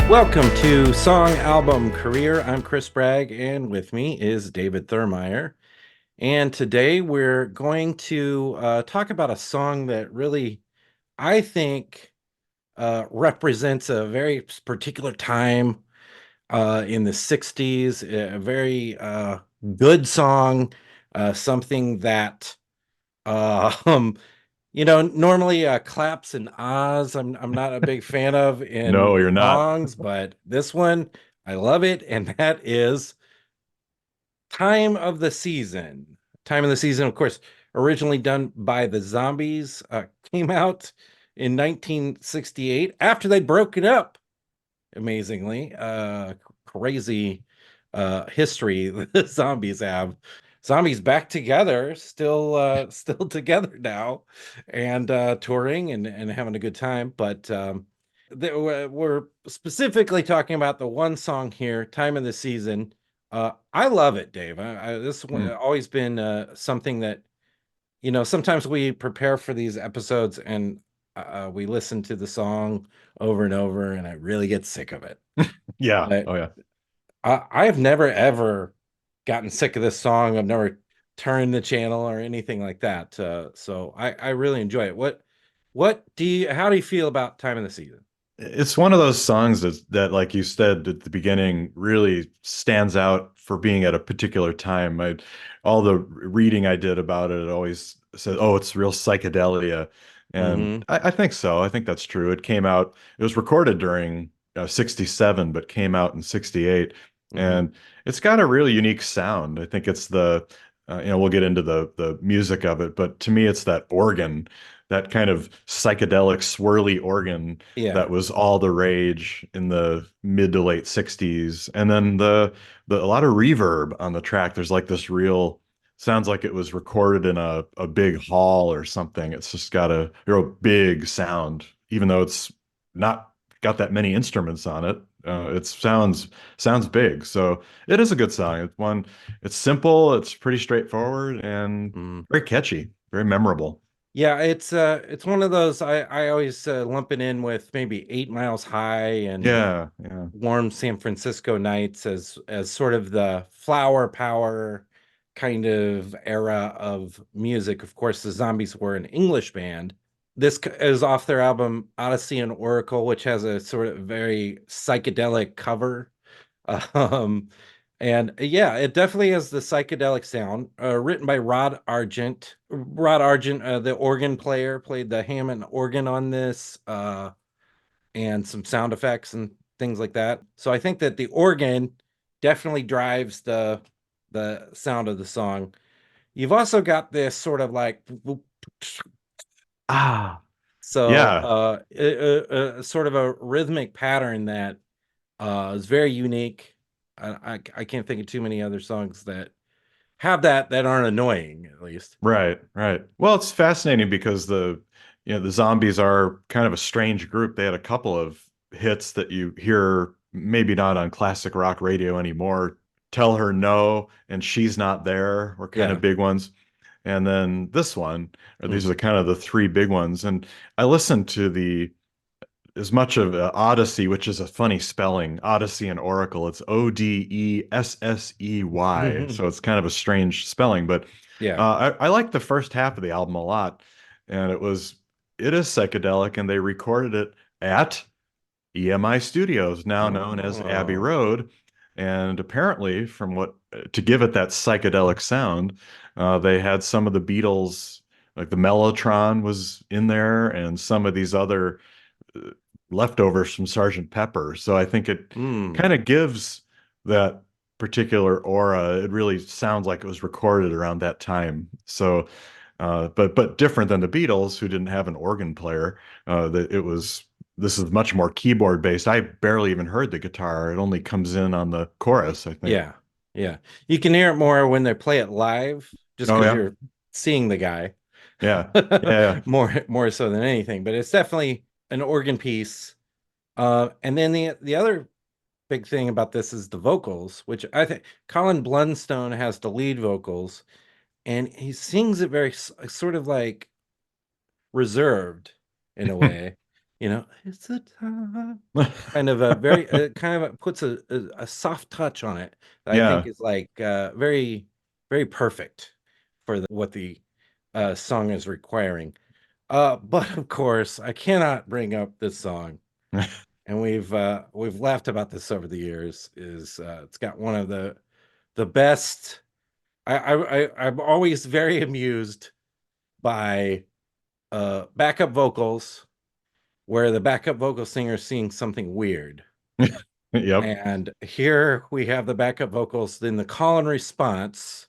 Welcome to Song Album Career. I'm Chris Bragg, and with me is David Thurmaier. And today we're going to talk about a song that really, I think, represents a very particular time in the 60s, a very good song, something that um, normally claps and ahs I'm not a big fan of No, in you're not. songs, but this one I love it, and that is Time of the Season. Time of the Season, of course, originally done by the Zombies, came out in 1968 after they'd broken up, amazingly. Crazy history the Zombies have. Zombies back together, still together now, and touring and having a good time. But we're specifically talking about the one song here, "Time of the Season." I love it, Dave. This one Mm. always been something that sometimes we prepare for these episodes and we listen to the song over and over, and I really get sick of it. Yeah. But Oh, yeah. I've never ever gotten sick of this song. I've never turned the channel or anything like that. So I really enjoy it. How do you feel about Time of the Season? It's one of those songs that, like you said at the beginning, really stands out for being at a particular time. All the reading I did about it, it always said, "Oh, it's real psychedelia," and Hmm. I think so. I think that's true. It came out. It was recorded during '67, but came out in '68, Hmm. and it's got a really unique sound. I think it's we'll get into the music of it, but to me, it's that organ, that kind of psychedelic swirly organ Yeah. that was all the rage in the mid to late 60s. And then the a lot of reverb on the track. There's like this real sounds like it was recorded in a big hall or something. It's just got a real big sound, even though it's not got that many instruments on it. It sounds big. So it is a good song. It's simple, it's pretty straightforward and Mm. very catchy, very memorable. Yeah, it's one of those I always lump it in with maybe 8 Miles High and Yeah, yeah. Warm San Francisco Nights as sort of the flower power kind of era of music. Of course, the Zombies were an English band. This is off their album Odyssey and Oracle, which has a sort of very psychedelic cover. Um, and yeah, it definitely has the psychedelic sound. Written by Rod Argent. Rod Argent, the organ player, played the Hammond organ on this, and some sound effects and things like that. So I think that the organ definitely drives the sound of the song. You've also got this sort of like Ah, so yeah. sort of a rhythmic pattern that is very unique. I can't think of too many other songs that have that aren't annoying, at least. Right, right. Well, it's fascinating because the Zombies are kind of a strange group. They had a couple of hits that you hear maybe not on classic rock radio anymore. Tell Her No and She's Not There were kind Yeah. of big ones. And then this one, or these Hmm. are kind of the three big ones. And I listened to the as much of Odyssey, which is a funny spelling, Odyssey and Oracle. It's Odessey. So it's kind of a strange spelling, but Yeah. I like the first half of the album a lot, and it is psychedelic, and they recorded it at EMI Studios, now known as Abbey Oh. Road. And apparently, from what to give it that psychedelic sound, they had some of the Beatles, like the Mellotron was in there, and some of these other uh, leftovers from Sergeant Pepper. So I think it Mm. kind of gives that particular aura. It really sounds like it was recorded around that time. So, but different than the Beatles, who didn't have an organ player. That it was This is much more keyboard based. I barely even heard the guitar. It only comes in on the chorus, I think. Yeah. Yeah. You can hear it more when they play it live, just Oh because yeah, you're seeing the guy. yeah, yeah, More so than anything, but it's definitely an organ piece. And then the other big thing about this is the vocals, which I think Colin Blunstone has the lead vocals, and he sings it very sort of like reserved in a yeah. way. It's a time. Kind of a very kind of puts a soft touch on it that I think Yeah. is like very very perfect for what the song is requiring. But of course, I cannot bring up this song, and we've laughed about this over the years. Is It's got one of the best. I'm always very amused by backup vocals where the backup vocal singer is singing something weird. Yep. And here we have the backup vocals in the call and response.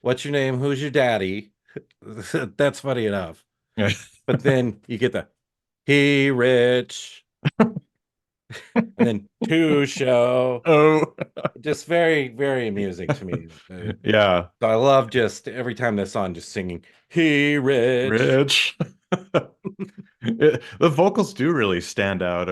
What's your name? Who's your daddy? That's funny enough. But then you get the he rich and then to show. Oh, Just very, very amusing to me. yeah. So I love just every time this song just singing he rich. Rich. The vocals do really stand out.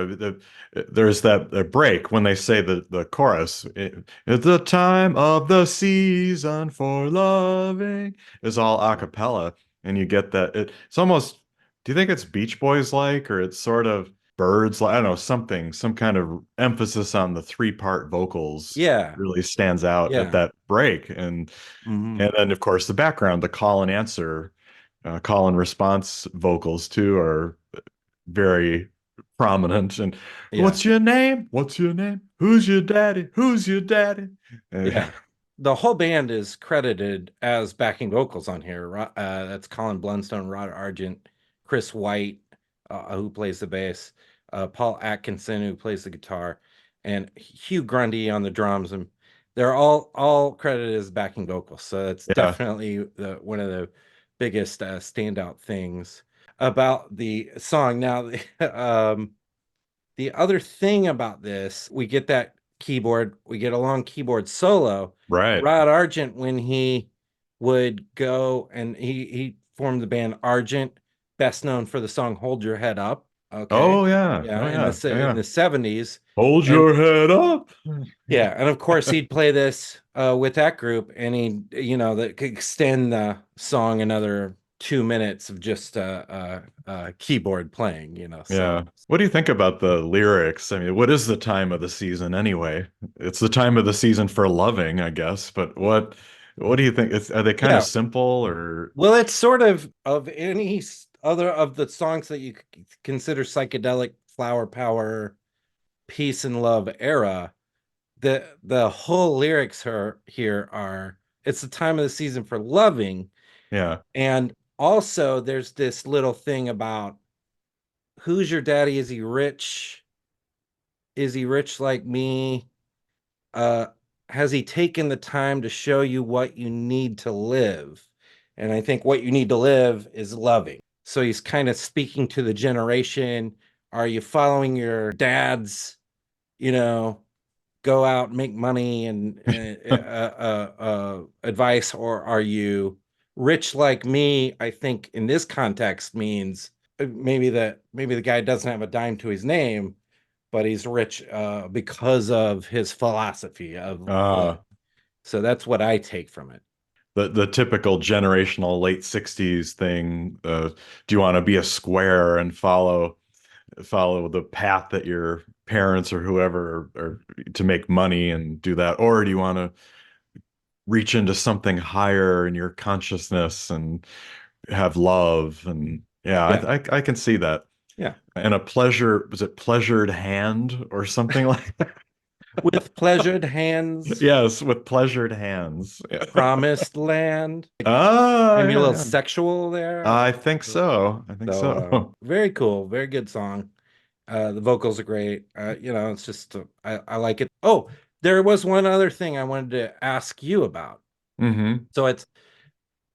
There's that break when they say the chorus. It's the time of the season for loving. It's all a cappella, and you get that. It's almost. Do you think it's Beach Boys like, or it's sort of Birds like? I don't know, something, some kind of emphasis on the three-part vocals Yeah. really stands out at Yeah. that break, and Hmm. and then of course the background, the call and answer call and response vocals too are very prominent. And Yeah. what's your name? What's your name? Who's your daddy? Who's your daddy? Yeah. The whole band is credited as backing vocals on here. That's Colin Blunstone, Rod Argent, Chris White, who plays the bass, Paul Atkinson, who plays the guitar, and Hugh Grundy on the drums. And they're all credited as backing vocals. So that's Yeah, definitely one of the biggest standout things about the song. Now, the other thing about this, we get that keyboard, we get a long keyboard solo. right. Rod Argent, when he would go and he formed the band Argent, best known for the song "Hold Your Head Up." Okay, Oh yeah. yeah, Oh in the yeah. Oh, in yeah. the 70s, Hold and your head up. yeah, and of course he'd play this with that group, and he, that could extend the song another 2 minutes of just keyboard playing, Yeah. so. What do you think about the lyrics? I mean, what is the time of the season anyway? It's the time of the season for loving, I guess. But what do you think? Are they kind of Yeah, simple or well, it's sort of any other of the songs that you consider psychedelic, flower power, peace and love era. The whole lyrics here are it's the time of the season for loving, yeah. and also there's this little thing about who's your daddy? Is he rich? Is he rich like me? Uh, has he taken the time to show you what you need to live? And I think what you need to live is loving. So he's kind of speaking to the generation. Are you following your dad's, you know, go out, make money and advice, or are you rich like me? I think in this context means maybe the guy doesn't have a dime to his name, but he's rich because of his philosophy of Uh, life. So that's what I take from it. the typical generational late 60s thing. Do you want to be a square and follow the path that your parents or whoever or to make money and do that, or do you want to reach into something higher in your consciousness and have love? And yeah, Yeah. I can see that. Yeah. And a pleasure, was it pleasured hand or something like that? With pleasured hands, Yes, with pleasured hands. Yeah. promised land. Ah, Maybe a yeah, little yeah. sexual there. I think so. I think So so. very cool, very good song. The vocals are great. It's just I like it. Oh, there was one other thing I wanted to ask you about. Hmm. So it's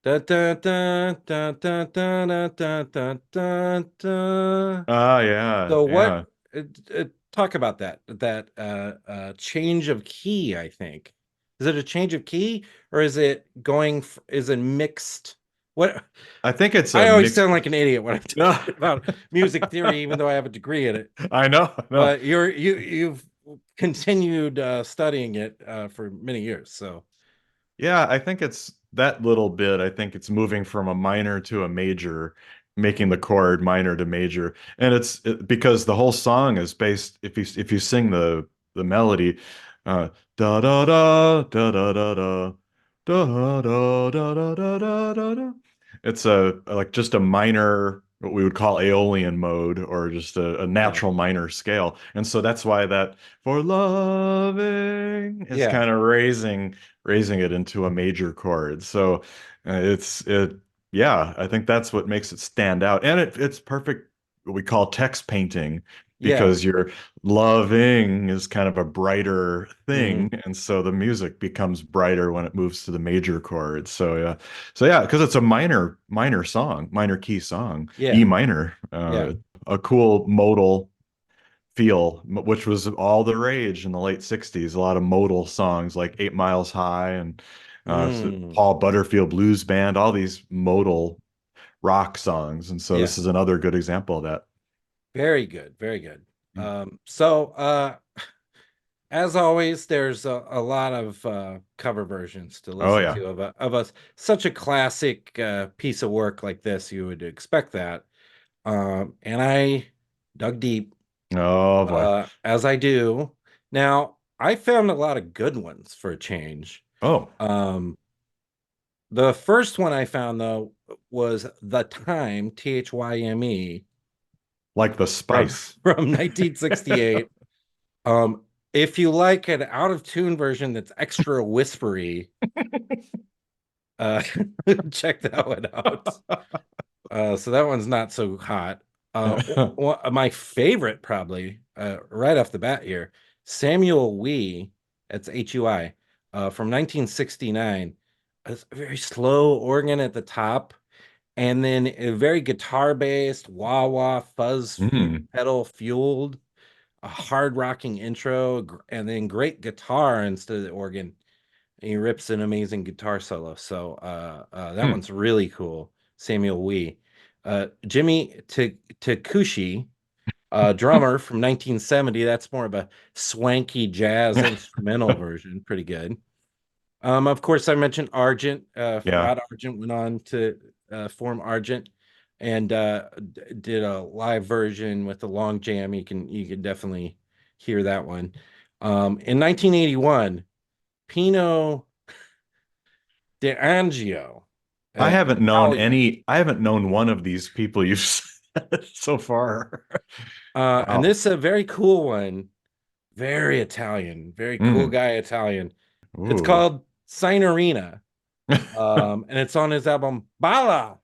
da da da da da da da da da da da. Ah, yeah, So what? yeah. Talk about that change of key. I think is it a change of key or is it is it mixed? What I think it's a I always mixed. sound like an idiot when I'm No, talking about music theory, even though I have a degree in it. I know, I know. But you've continued studying it for many years. So Yeah, I think it's that little bit. I think it's moving from a minor to a major. making the chord minor to major. And because the whole song is based, if you sing the melody, uh da da da da da da da da da da da da da da da. It's a like just a minor, what we would call Aeolian mode, or just a Yeah. natural minor scale. And so that's why that for loving is Yeah. kind of raising it into a major chord. So it yeah, I think that's what makes it stand out. And it's perfect, what we call text painting, Yeah. because you're loving is kind of a brighter Hmm. thing. And so the music becomes brighter when it moves to the major chord. So yeah. So yeah, because it's a minor song, minor key song, E Yeah. minor, Yeah. a cool modal feel, which was all the rage in the late 60s. A lot of modal songs like 8 Miles High and Mm. Paul Butterfield Blues Band, all these modal rock songs. And so Yeah. this is another good example of that. Very good. Very good. So as always, there's a lot of cover versions to Oh listen yeah. to of a such a classic piece of work like this. You would expect that. And I dug deep, Oh boy. as I do. Now, I found a lot of good ones for a change. Oh, Um, the first one I found, though, was The Time, Thyme, like the from, spice. from 1968. Um, if you like an out of tune version that's extra whispery, uh, check that one out. So that one's not so hot. My favorite, probably, right off the bat here, Samuel Wee, that's Hui, from 1969. A very slow organ at the top, and then a very guitar based, wah wah fuzz Mm. pedal fueled, a hard rocking intro, and then great guitar instead of the organ. And he rips an amazing guitar solo. So that Mm. one's really cool. Samuel Wee. Jimmy Takeuchi, drummer from 1970. That's more of a swanky jazz instrumental version. Pretty good. Of course, I mentioned Argent. Yeah. Rod Argent went on to form Argent and did a live version with the long jam. You can definitely hear that one. In 1981, Pino DAngio, Italian. I haven't known one of these people you've said so far. And Wow. this is a very cool one, very Italian, very cool Mm. guy Italian. It's Ooh. called Signorina, and it's on his album Bala.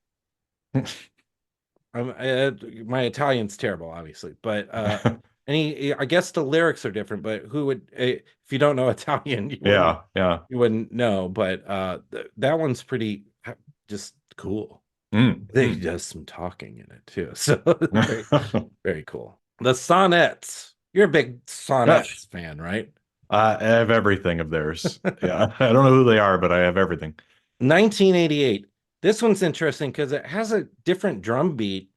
My Italian's terrible, obviously, but I guess the lyrics are different. But who would, if you don't know Italian, Yeah, yeah. you wouldn't know. But that one's pretty just cool. Mm, They mm. does some talking in it too, so very, very cool. The Sonnetts. You're a big Sonnetts fan, right? I have everything of theirs. Yeah. I don't know who they are, but I have everything. 1988. This one's interesting because it has a different drum beat,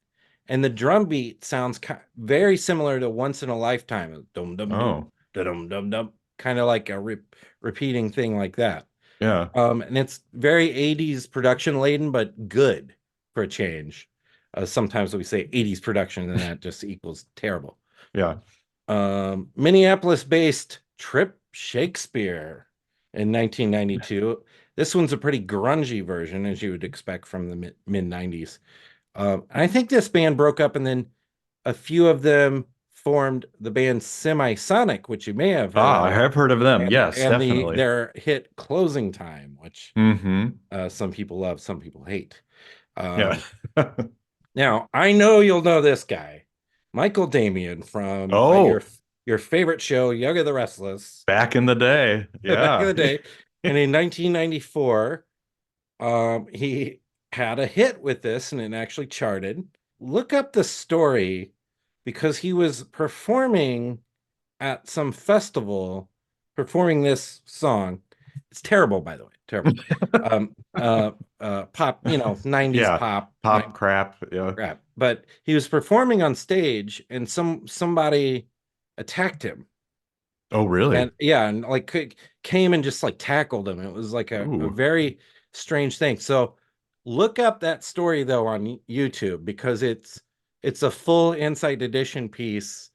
and the drum beat sounds very similar to Once in a Lifetime. Dum dum dum Oh, dum dum dum, kind of like a repeating thing like that. yeah. And it's very 80s production laden, but good for a change. Sometimes we say 80s production, and that just equals terrible. Yeah. Minneapolis-based Trip Shakespeare in 1992. This one's a pretty grungy version, as you would expect from the mid 90s. I think this band broke up, and then a few of them formed the band Semisonic, which you may have heard Ah, I of, have heard of them. and Yes, definitely. their hit Closing Time, which Mm-hmm. some people love, some people hate. Yeah. Now, I know you'll know this guy, Michael Damian from Oh, your favorite show, Young and the Restless, back in the day. back in Yeah. the day. And in 1994, he had a hit with this, and it actually charted. Look up the story because he was performing at some festival, performing this song. It's terrible, by the way, terrible. Pop, 90s Yeah. pop, Pop crap. Yeah. crap. But he was performing on stage, and somebody attacked him, Oh, and really? yeah, and came and just like tackled him. It was like a Ooh. very strange thing. So Look up that story though on YouTube because it's a full Insight Edition piece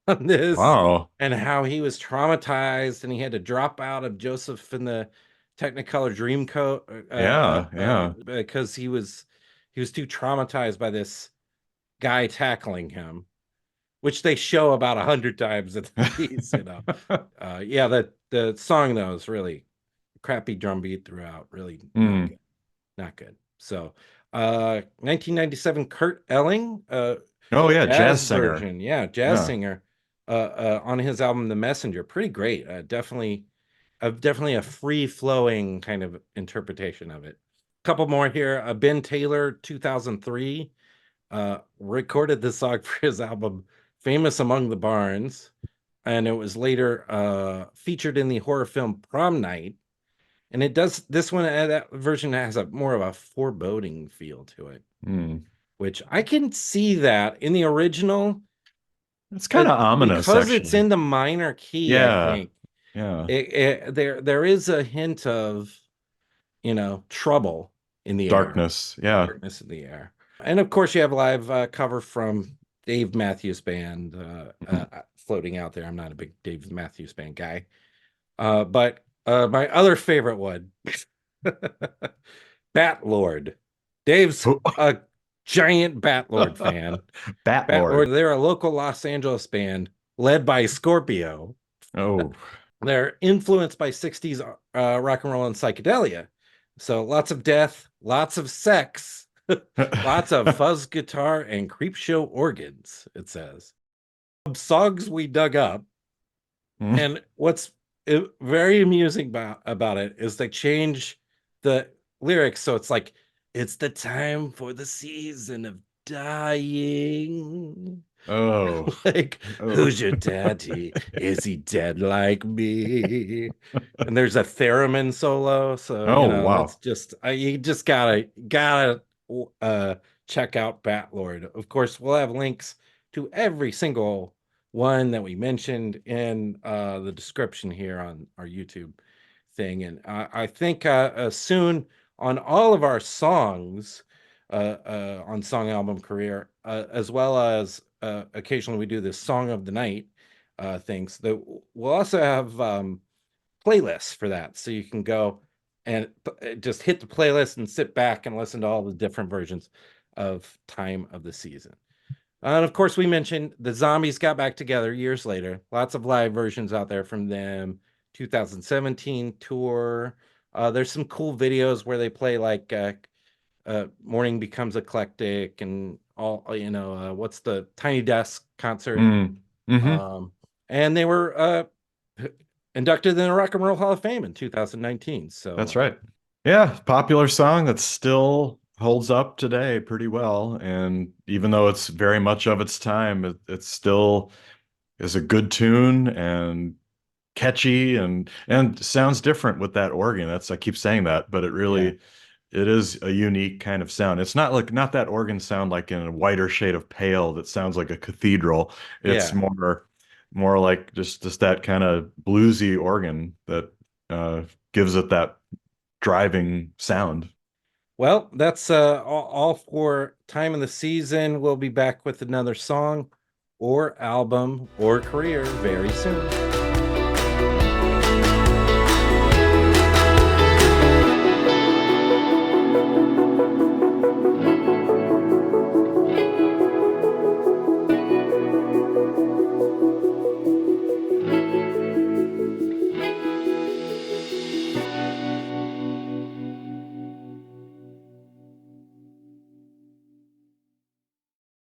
on this Wow. and how he was traumatized and he had to drop out of Joseph in the Technicolor Dreamcoat Yeah, yeah. because he was too traumatized by this guy tackling him, which they show about 100 times in the piece. Yeah, the song though is really crappy drum beat throughout, really not Mm. good, not good. So 1997 Kurt Elling, Oh yeah, jazz jazz singer. version, yeah, jazz Yeah. singer, on his album The Messenger, pretty great. Definitely a free flowing kind of interpretation of it. A couple more here. Ben Taylor, 2003, recorded this song for his album Famous Among the Barns, and it was later featured in the horror film Prom Night. And it does this one, that version has a more of a foreboding feel to it, Mm. which I can see that in the original, It's kind of ominous, because it's actually. in the minor key. I Yeah. think Yeah. there is a hint of trouble in the air, Darkness. Yeah. darkness in the air. And of course, you have a live cover from Dave Matthews Band floating out there. I'm not a big Dave Matthews Band guy, but my other favorite one, Batlord. Dave's a giant Batlord fan. Batlord. Batlord, they're a local Los Angeles band led by Scorpio. Oh. They're influenced by 60s rock and roll and psychedelia. So lots of death, lots of sex, lots of fuzz guitar and creep show organs, it says. Songs we dug up. And what's very amusing about it is they change the lyrics. So it's like, it's the time for the season of dying. Oh. Like, Oh. who's your daddy? Is he dead like me? And there's a theremin solo, so Oh, that's wow. just you just gotta uh check out Batlord. Of course, we'll have links to every single one that we mentioned in the description here on our YouTube thing. And I think soon on all of our songs, on Song Album Career, as well as occasionally we do this Song of the Night things, that we'll also have playlists for that. So you can go and just hit the playlist and sit back and listen to all the different versions of Time of the Season. And of course, we mentioned the Zombies got back together years later. Lots of live versions out there from them. 2017 tour. There's some cool videos where they play like Morning Becomes Eclectic and all, what's the Tiny Desk concert. Mm. Hmm. And they were inducted in the Rock and Roll Hall of Fame in 2019. So That's right. Yeah, popular song that still holds up today pretty well. And even though it's very much of its time, it still is a good tune and catchy and sounds different with that organ. I keep saying that, but yeah, it is a unique kind of sound. It's not that organ sound like in a whiter shade of pale that sounds like a cathedral. It's yeah. more like just that kind of bluesy organ that gives it that driving sound. Well, that's all for Time of the Season. We'll be back with another song or album or career very soon.